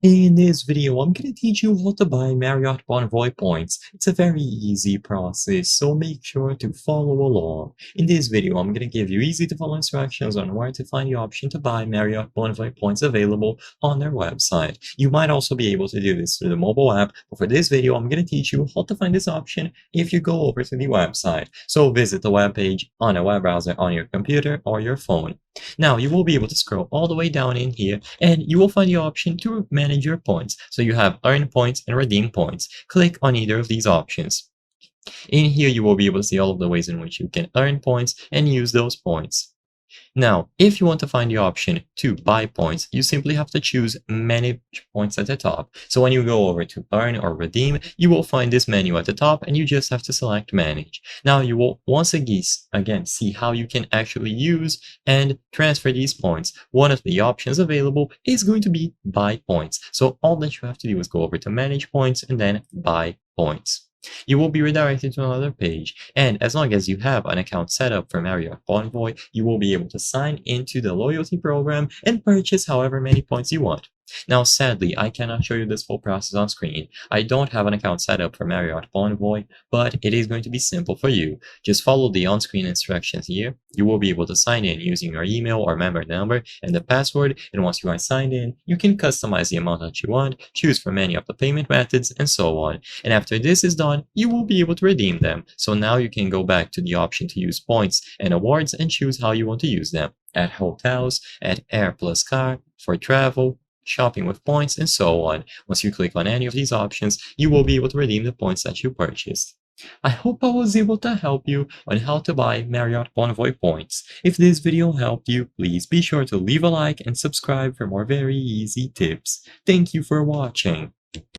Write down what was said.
In this video, I'm going to teach you how to buy Marriott Bonvoy points. It's a very easy process, so make sure to follow along. In this video, I'm going to give you easy to follow instructions on where to find the option to buy Marriott Bonvoy points available on their website. You might also be able to do this through the mobile app, but for this video, I'm going to teach you how to find this option if you go over to the website. So visit the web page on a web browser on your computer or your phone. Now, you will be able to scroll all the way down in here and you will find the option to manage your points. So you have earn points and redeem points. Click on either of these options. In here, you will be able to see all of the ways in which you can earn points and use those points. Now, if you want to find the option to buy points, you simply have to choose manage points at the top. So when you go over to earn or redeem, you will find this menu at the top and you just have to select manage. Now you will once again see how you can actually use and transfer these points. One of the options available is going to be buy points. So all that you have to do is go over to manage points and then buy points. You will be redirected to another page, and as long as you have an account set up for Marriott Bonvoy, you will be able to sign into the loyalty program and purchase however many points you want. Now, sadly, I cannot show you this full process on screen. I don't have an account set up for Marriott Bonvoy, but it is going to be simple for you. Just follow the on-screen instructions here. You will be able to sign in using your email or member number and the password, and once you are signed in, you can customize the amount that you want, choose from any of the payment methods, and so on. And after this is done, you will be able to redeem them. So now you can go back to the option to use points and awards and choose how you want to use them. At hotels, at AirPlus Car, for travel, shopping with points, and so on. Once you click on any of these options, you will be able to redeem the points that you purchased. I hope I was able to help you on how to buy Marriott Bonvoy points. If this video helped you, please be sure to leave a like and subscribe for more very easy tips. Thank you for watching.